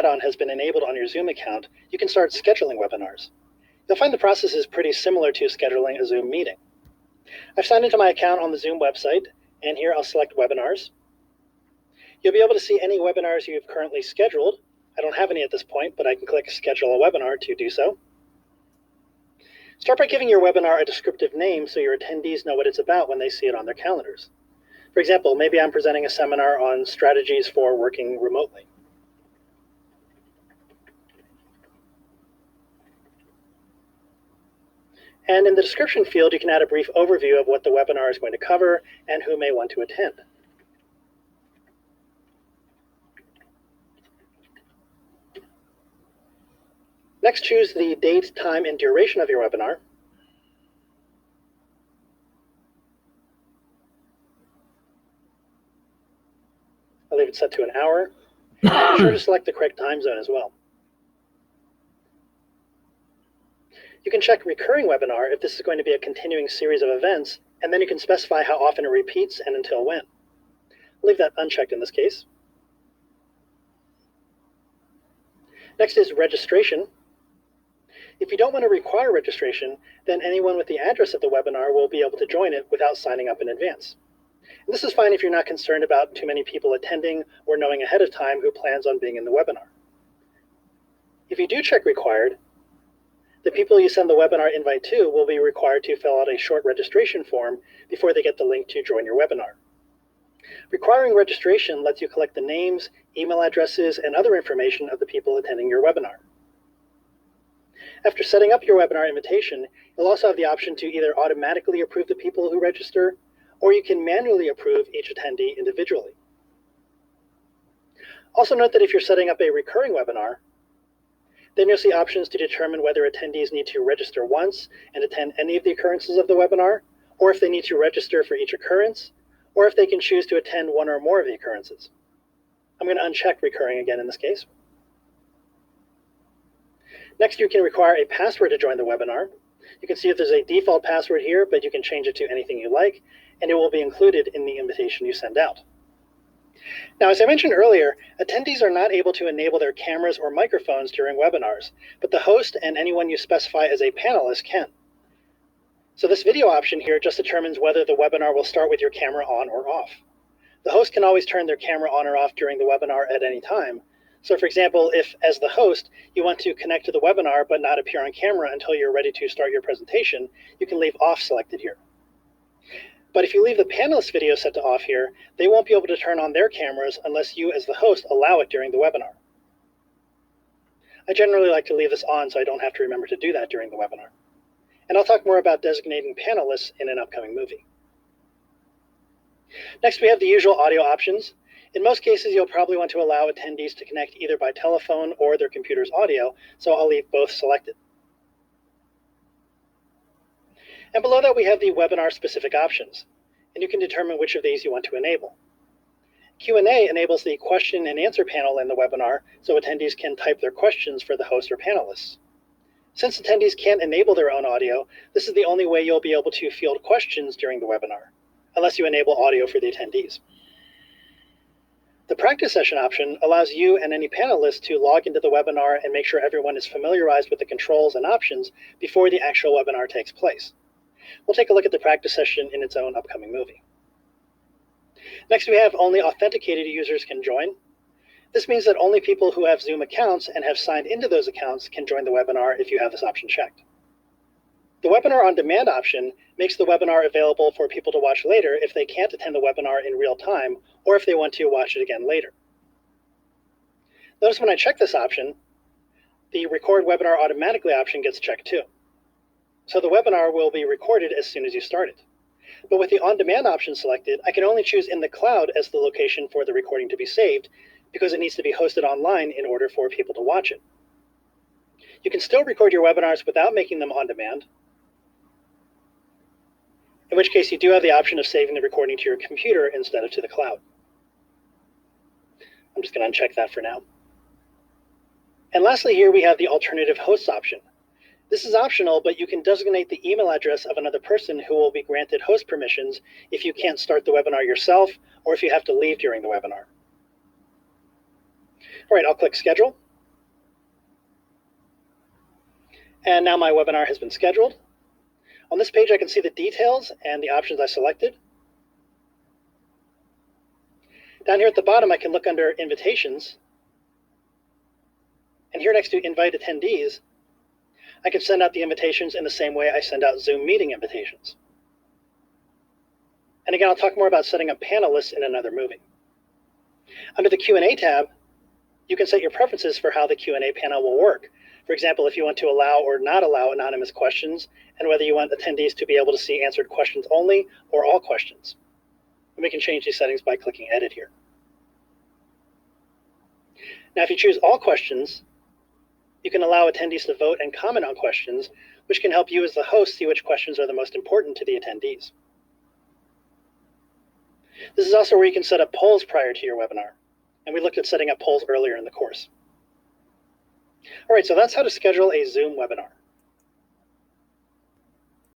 add-on has been enabled on your Zoom account, you can start scheduling webinars. You'll find the process is pretty similar to scheduling a Zoom meeting. I've signed into my account on the Zoom website, and here I'll select webinars. You'll be able to see any webinars you've currently scheduled. I don't have any at this point, but I can click Schedule a Webinar to do so. Start by giving your webinar a descriptive name so your attendees know what it's about when they see it on their calendars. For example, maybe I'm presenting a seminar on strategies for working remotely. And in the description field, you can add a brief overview of what the webinar is going to cover and who may want to attend. Next, choose the date, time, and duration of your webinar. I'll leave it set to an hour. Be sure to select the correct time zone as well. You can check recurring webinar if this is going to be a continuing series of events, and then you can specify how often it repeats and until when. Leave that unchecked in this case. Next is registration. If you don't want to require registration, then anyone with the address of the webinar will be able to join it without signing up in advance. And this is fine if you're not concerned about too many people attending or knowing ahead of time who plans on being in the webinar. If you do check required, the people you send the webinar invite to will be required to fill out a short registration form before they get the link to join your webinar. Requiring registration lets you collect the names, email addresses, and other information of the people attending your webinar. After setting up your webinar invitation, you'll also have the option to either automatically approve the people who register, or you can manually approve each attendee individually. Also note that if you're setting up a recurring webinar, then you'll see options to determine whether attendees need to register once and attend any of the occurrences of the webinar, or if they need to register for each occurrence, or if they can choose to attend one or more of the occurrences. I'm going to uncheck recurring again in this case. Next, you can require a password to join the webinar. You can see if there's a default password here, but you can change it to anything you like, and it will be included in the invitation you send out. Now, as I mentioned earlier, attendees are not able to enable their cameras or microphones during webinars, but the host and anyone you specify as a panelist can. So this video option here just determines whether the webinar will start with your camera on or off. The host can always turn their camera on or off during the webinar at any time. So for example, if as the host, you want to connect to the webinar but not appear on camera until you're ready to start your presentation, you can leave off selected here. But if you leave the panelist video set to off here, they won't be able to turn on their cameras unless you as the host allow it during the webinar. I generally like to leave this on so I don't have to remember to do that during the webinar. And I'll talk more about designating panelists in an upcoming movie. Next, we have the usual audio options. In most cases, you'll probably want to allow attendees to connect either by telephone or their computer's audio, so I'll leave both selected. And below that, we have the webinar-specific options, and you can determine which of these you want to enable. Q&A enables the question and answer panel in the webinar, so attendees can type their questions for the host or panelists. Since attendees can't enable their own audio, this is the only way you'll be able to field questions during the webinar, unless you enable audio for the attendees. The practice session option allows you and any panelists to log into the webinar and make sure everyone is familiarized with the controls and options before the actual webinar takes place. We'll take a look at the practice session in its own upcoming movie. Next, we have only authenticated users can join. This means that only people who have Zoom accounts and have signed into those accounts can join the webinar if you have this option checked. The Webinar on Demand option makes the webinar available for people to watch later if they can't attend the webinar in real time or if they want to watch it again later. Notice when I check this option, the Record Webinar Automatically option gets checked too. So the webinar will be recorded as soon as you start it. But with the On Demand option selected, I can only choose in the cloud as the location for the recording to be saved because it needs to be hosted online in order for people to watch it. You can still record your webinars without making them on demand, in which case you do have the option of saving the recording to your computer instead of to the cloud. I'm just going to uncheck that for now. And lastly, here we have the alternative hosts option. This is optional, but you can designate the email address of another person who will be granted host permissions if you can't start the webinar yourself or if you have to leave during the webinar. All right, I'll click Schedule. And now my webinar has been scheduled. On this page, I can see the details and the options I selected. Down here at the bottom, I can look under Invitations. And here next to Invite Attendees, I can send out the invitations in the same way I send out Zoom meeting invitations. And again, I'll talk more about setting up panelists in another movie. Under the Q&A tab, you can set your preferences for how the Q&A panel will work. For example, if you want to allow or not allow anonymous questions, and whether you want attendees to be able to see answered questions only or all questions. And we can change these settings by clicking Edit here. Now, if you choose all questions, you can allow attendees to vote and comment on questions, which can help you as the host see which questions are the most important to the attendees. This is also where you can set up polls prior to your webinar, and we looked at setting up polls earlier in the course. All right, so that's how to schedule a Zoom webinar.